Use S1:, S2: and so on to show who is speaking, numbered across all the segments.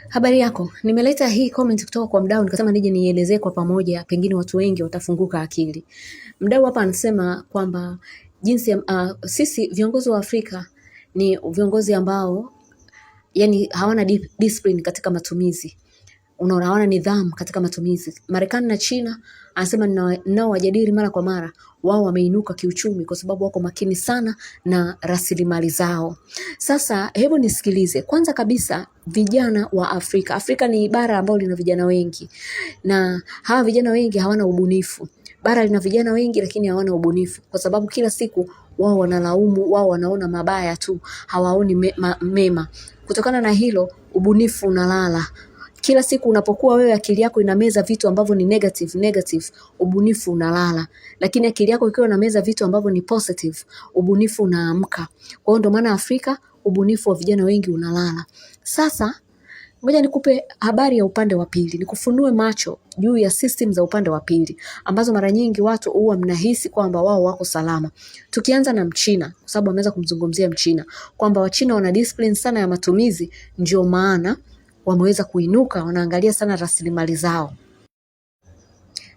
S1: Habari yako, nimeleta hii comment kutoka kwa mdau nikasema nije nielezee kwa pamoja, pengine watu wengi watafunguka akili. Mdau hapa anasema kwamba sisi viongozi wa Afrika ni viongozi ambao yani hawana discipline katika matumizi. Unaona, hawana nidhamu katika matumizi. Marekani na China anasema nao wajadili mara kwa mara, wao wameinuka kiuchumi kwa sababu wako makini sana na rasilimali zao. Sasa hebu nisikilize. Kwanza kabisa, vijana wa Afrika. Afrika ni bara ambalo lina vijana wengi. Na hawa vijana wengi hawana ubunifu. Bara lina vijana wengi lakini hawana ubunifu kwa sababu kila siku wao wanalaumu, wao wanaona mabaya tu, hawaoni mema. Kutokana na hilo, ubunifu unalala. Kila siku unapokuwa wewe akili yako inameza vitu ambavyo ni negative, ubunifu unalala. Lakini akili yako ikiwa inameza vitu ambavyo ni positive, ubunifu unaamka. Kwa hiyo ndio maana Afrika ubunifu wa vijana wengi unalala. Sasa ngoja nikupe habari ya upande wa pili, nikufunue macho juu ya system za upande wa pili ambazo mara nyingi watu huwa mnahisi kwamba wao wako salama. Tukianza na Mchina, kwa sababu ameweza kumzungumzia Mchina kwamba Wachina wana discipline sana ya matumizi, ndio maana wameweza kuinuka, wanaangalia sana rasilimali zao.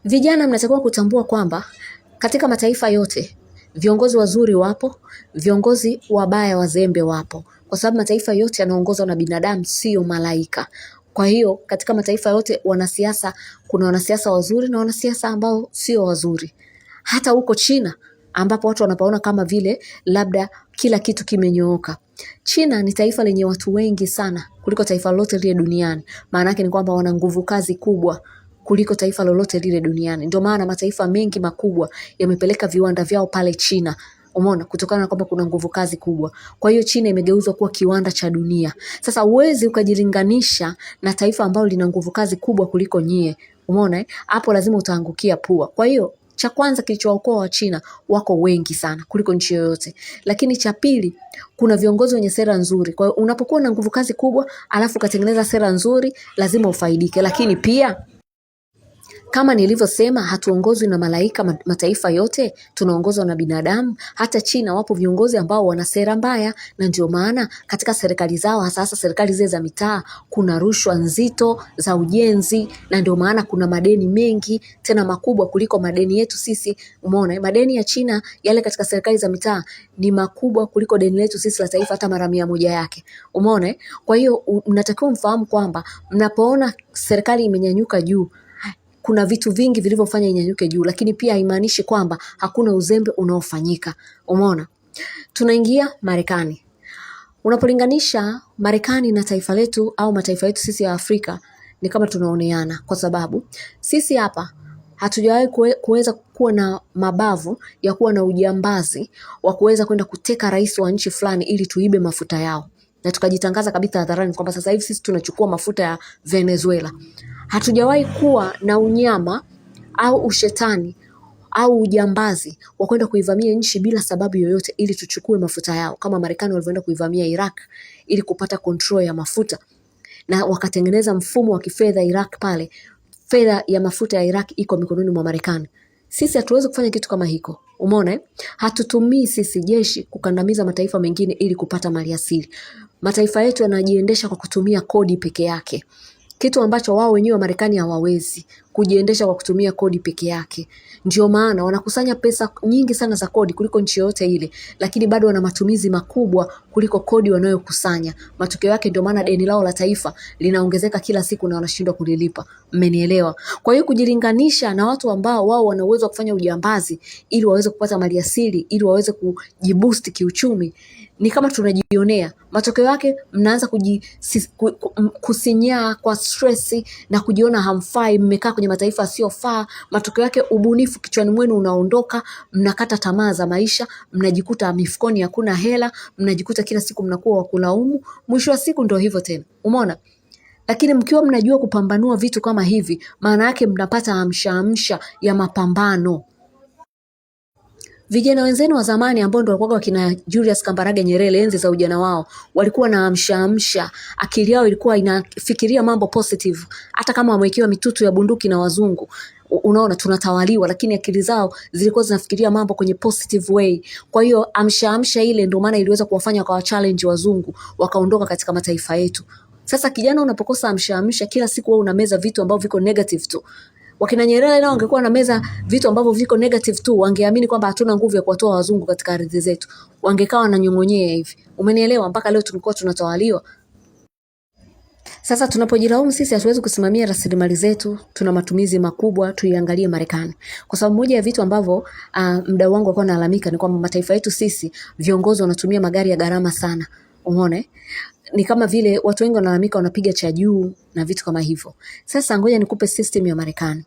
S1: Vijana mnatakiwa kutambua kwamba katika mataifa yote viongozi wazuri wapo, viongozi wabaya wazembe wapo, kwa sababu mataifa yote yanaongozwa na binadamu, sio malaika. Kwa hiyo katika mataifa yote wanasiasa, kuna wanasiasa wazuri na wanasiasa ambao sio wazuri. Hata huko China ambapo watu wanapaona kama vile labda kila kitu kimenyooka. China ni taifa lenye watu wengi sana kuliko taifa lolote lile duniani. Maana yake ni kwamba wana nguvu kazi kubwa kuliko taifa lolote lile duniani. Ndio maana mataifa mengi makubwa yamepeleka viwanda vyao pale China. Umeona, kutokana na kwamba kuna nguvu kazi kubwa. Kwa hiyo China imegeuzwa kuwa kiwanda cha dunia. Sasa huwezi ukajilinganisha na taifa ambalo lina nguvu kazi kubwa kuliko nyie. Umeona, hapo lazima utaangukia pua. Kwa hiyo cha kwanza kilichookoa wa China, wako wengi sana kuliko nchi yoyote. Lakini cha pili, kuna viongozi wenye sera nzuri. Kwa hiyo unapokuwa na nguvu kazi kubwa alafu ukatengeneza sera nzuri, lazima ufaidike. Lakini pia kama nilivyosema, hatuongozwi na malaika mataifa yote, tunaongozwa na binadamu. Hata China wapo viongozi ambao wana sera mbaya, na ndio maana katika serikali zao, hasa serikali zile za mitaa, kuna rushwa nzito za ujenzi, na ndio maana kuna madeni mengi tena makubwa kuliko madeni yetu sisi. Umeona, madeni ya China yale katika serikali za mitaa ni makubwa kuliko deni letu sisi la taifa hata mara 100 yake. Umeona? Kwa hiyo mnatakiwa mfahamu kwamba mnapoona serikali imenyanyuka juu, kuna vitu vingi vilivyofanya inyanyuke juu, lakini pia haimaanishi kwamba hakuna uzembe unaofanyika. Umeona? Tunaingia Marekani. Unapolinganisha Marekani na taifa letu au mataifa yetu sisi ya Afrika, ni kama tunaoneana, kwa sababu sisi hapa hatujawahi kuweza kuwa na mabavu ya kuwa na ujambazi wa kuweza kwenda kuteka rais wa nchi fulani ili tuibe mafuta yao, na tukajitangaza kabisa hadharani kwamba sasa hivi sisi tunachukua mafuta ya Venezuela. Hatujawahi kuwa na unyama au ushetani au ujambazi wa kwenda kuivamia nchi bila sababu yoyote ili tuchukue mafuta yao, kama Marekani walivyoenda kuivamia Iraq ili kupata control ya mafuta, na wakatengeneza mfumo wa kifedha Iraq pale. Fedha ya mafuta ya Iraq iko mikononi mwa Marekani. Sisi hatuwezi kufanya kitu kama hiko. Umeona? Hatutumii sisi jeshi kukandamiza mataifa mengine ili kupata maliasili. Mataifa yetu yanajiendesha kwa kutumia kodi peke yake, kitu ambacho wao wenyewe wa Marekani hawawezi kujiendesha kwa kutumia kodi peke yake. Ndio maana wanakusanya pesa nyingi sana za kodi kuliko nchi yote ile, lakini bado wana matumizi makubwa kuliko kodi wanayokusanya. Matokeo yake ndio maana deni lao la taifa linaongezeka kila siku na wanashindwa kulilipa. Mmenielewa? Kwa hiyo kujilinganisha na watu ambao wao wana uwezo wa kufanya ujambazi ili waweze kupata maliasili, ili waweze kujiboost kiuchumi, ni kama tunajionea. Matokeo yake mnaanza kusinyaa kwa stress na kujiona hamfai, mmekaa kwenye mataifa yasiyofaa. Matokeo yake ubunifu kichwani mwenu unaondoka, mnakata tamaa za maisha, mnajikuta mifukoni hakuna hela, mnajikuta kila siku mnakuwa wa kulaumu. Mwisho wa siku ndio hivyo tena. Umeona? Lakini mkiwa mnajua kupambanua vitu kama hivi, maana yake mnapata amsha ya mapambano. Vijana wenzenu wa zamani ambao ndio walikuwa kina Julius Kambarage Nyerere, enzi za ujana wao, walikuwa na amsha. Akili yao ilikuwa inafikiria mambo positive, hata kama wamewekewa mitutu ya bunduki na wazungu. Unaona, tunatawaliwa, lakini akili zao zilikuwa zinafikiria mambo kwenye positive way. Kwa hiyo amsha ile ndio maana iliweza kuwafanya kwa challenge wazungu, wakaondoka katika mataifa yetu. Sasa kijana unapokosa amsha kila siku wewe unameza vitu ambavyo viko negative tu. Wakina Nyerere nao wangekuwa na meza vitu ambavyo viko negative tu, wangeamini kwamba hatuna nguvu ya kuwatoa wazungu katika ardhi zetu. Wangekaa wananyongonyea hivi. Umenielewa? Mpaka leo tulikuwa tunatawaliwa. Sasa tunapojilaumu sisi hatuwezi kusimamia rasilimali zetu, tuna matumizi makubwa, tuiangalie Marekani. Kwa sababu moja ya vitu ambavyo mdau wangu alikuwa analalamika ni kwamba mataifa yetu sisi viongozi wanatumia magari ya gharama sana. Umeona? Ni kama vile watu wengi wanalalamika wanapiga cha juu na vitu kama hivyo. Sasa ngoja nikupe system ya Marekani.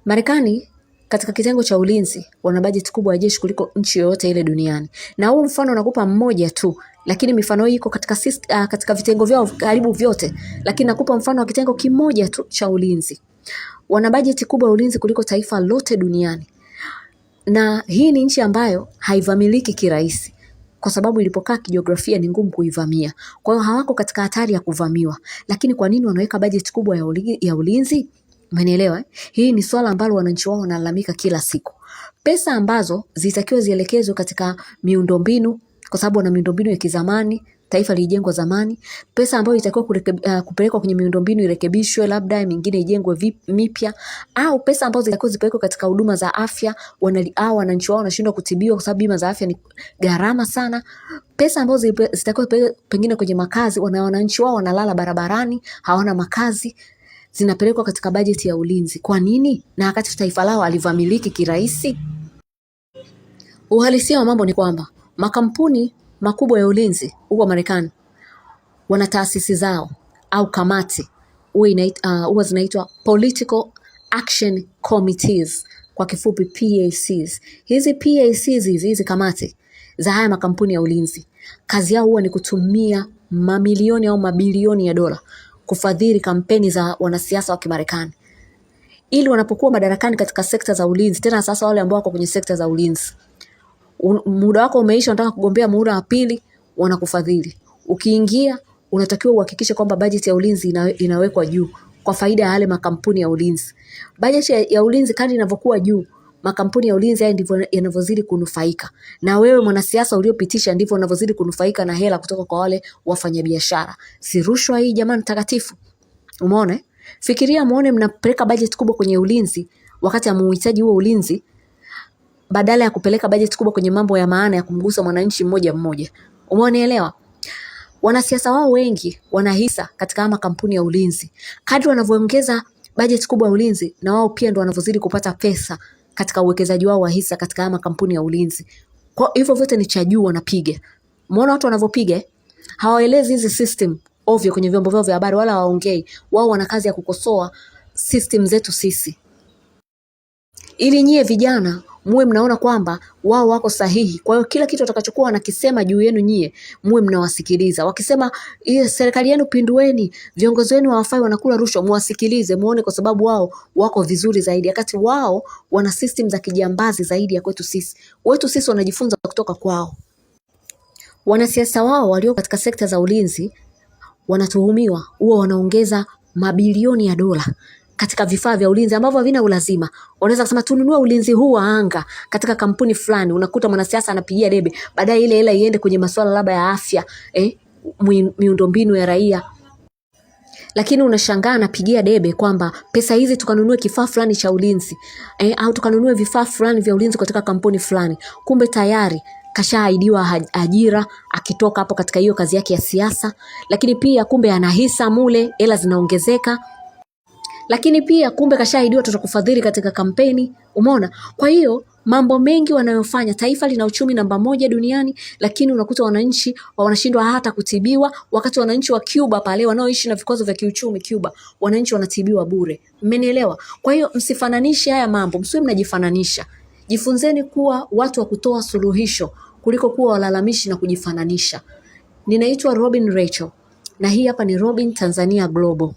S1: Marekani katika kitengo cha ulinzi wana budget kubwa ya jeshi kuliko nchi yoyote ile duniani. Na huu mfano nakupa mmoja tu, lakini mifano hii iko katika vitengo vyao karibu vyote, lakini nakupa mfano wa kitengo kimoja tu cha ulinzi. Wana budget kubwa ya ulinzi kuliko taifa lote duniani. Na hii ni nchi ambayo haivamiliki kirahisi, kwa sababu ilipokaa kijiografia ni ngumu kuivamia. Kwa hiyo hawako katika hatari ya kuvamiwa. Lakini kwa nini wanaweka budget kubwa ya ulinzi? Umenielewa? Hii ni swala ambalo wananchi wao wanalalamika kila siku. Pesa ambazo zitakiwa zielekezwe katika miundombinu, kwa sababu wana miundombinu ya kizamani, taifa lilijengwa zamani. Pesa ambayo itakiwa kupelekwa kwenye miundombinu irekebishwe, labda mingine ijengwe mipya, au pesa ambazo zitakiwa zipelekwe katika huduma za afya, wananchi wao wanashindwa kutibiwa kwa sababu bima za afya ni gharama sana. Pesa ambazo zitakiwa pengine kwenye makazi, wananchi wao wanalala barabarani, hawana makazi, zinapelekwa katika bajeti ya ulinzi. Kwa nini? Na wakati taifa lao alivamiliki kirahisi. Uhalisia wa mambo ni kwamba makampuni makubwa ya ulinzi huko Marekani wana taasisi zao au kamati huwa zinaitwa Political Action Committees, kwa kifupi PACs. Hizi PACs hizi kamati za haya makampuni ya ulinzi, kazi yao huwa ni kutumia mamilioni au mabilioni ya dola kufadhili kampeni za wanasiasa wa Kimarekani, ili wanapokuwa madarakani katika sekta za ulinzi, tena sasa wale ambao wako kwenye sekta za ulinzi, muda wako umeisha, unataka kugombea muhula wa pili, wanakufadhili. Ukiingia unatakiwa uhakikishe kwamba bajeti ya ulinzi inawekwa juu kwa faida ya yale makampuni ya ulinzi. Bajeti ya ulinzi kadri inavyokuwa juu, makampuni ya ulinzi haya ndivyo yanavyozidi kunufaika. Na wewe mwanasiasa uliopitisha ndivyo unavyozidi kunufaika na hela kutoka kwa wale wafanyabiashara. Si rushwa hii jamani takatifu? Umeona? Fikiria muone mnapeleka bajeti kubwa kwenye ulinzi wakati hamuhitaji huo ulinzi, badala ya kupeleka bajeti kubwa kwenye mambo ya maana ya kumgusa mwananchi mmoja mmoja. Umeonielewa? Wanasiasa wao wengi wanahisa katika makampuni ya ulinzi. Kadri wanavyoongeza bajeti kubwa ya ulinzi, na wao pia ndio wanavyozidi kupata pesa katika uwekezaji wao wa hisa katika makampuni ya ulinzi. Kwa hivyo vyote ni cha juu wanapiga. Umeona watu wanavyopiga? Hawaelezi hizi system ovyo kwenye vyombo vyao vya habari wala waongei. Wao wana kazi ya kukosoa system zetu sisi, ili nyie vijana muwe mnaona kwamba wao wako sahihi. Kwa hiyo kila kitu watakachokuwa wanakisema juu yenu nyie muwe mnawasikiliza. Wakisema serikali yenu pindueni, viongozi wenu hawafai, wanakula rushwa, muwasikilize muone, kwa sababu wao wako vizuri zaidi, wakati wao wana system za kijambazi zaidi ya kwetu sisi. Wetu sisi wanajifunza kutoka kwao. Wanasiasa wao walio katika sekta za ulinzi wanatuhumiwa huwa wanaongeza mabilioni ya dola katika vifaa vya ulinzi ambavyo havina ulazima. Wanaweza kusema tununue ulinzi huu wa anga katika kampuni fulani, unakuta mwanasiasa anapigia debe, baadaye ile hela iende kwenye masuala labda ya afya, miundombinu ya raia. Lakini unashangaa anapigia debe kwamba pesa hizi tukanunue kifaa fulani cha ulinzi, au tukanunue vifaa fulani vya ulinzi katika kampuni fulani. Kumbe tayari kashaahidiwa ajira akitoka hapo katika hiyo kazi yake ya siasa. Lakini pia kumbe anahisa mule, hela zinaongezeka. Lakini pia kumbe kashaahidiwa tutakufadhili katika kampeni. Umeona? Kwa hiyo mambo mengi wanayofanya, taifa lina uchumi namba 1 duniani, lakini unakuta wananchi wanashindwa hata kutibiwa, wakati wananchi wa Cuba pale wanaoishi na vikwazo vya kiuchumi Cuba, wananchi wanatibiwa bure. Mmenielewa? Kwa hiyo msifananishe haya mambo, msiwe mnajifananisha. Jifunzeni kuwa watu wa kutoa suluhisho kuliko kuwa walalamishi na kujifananisha. Ninaitwa Robin Rachel na hii hapa ni Robin Tanzania Global.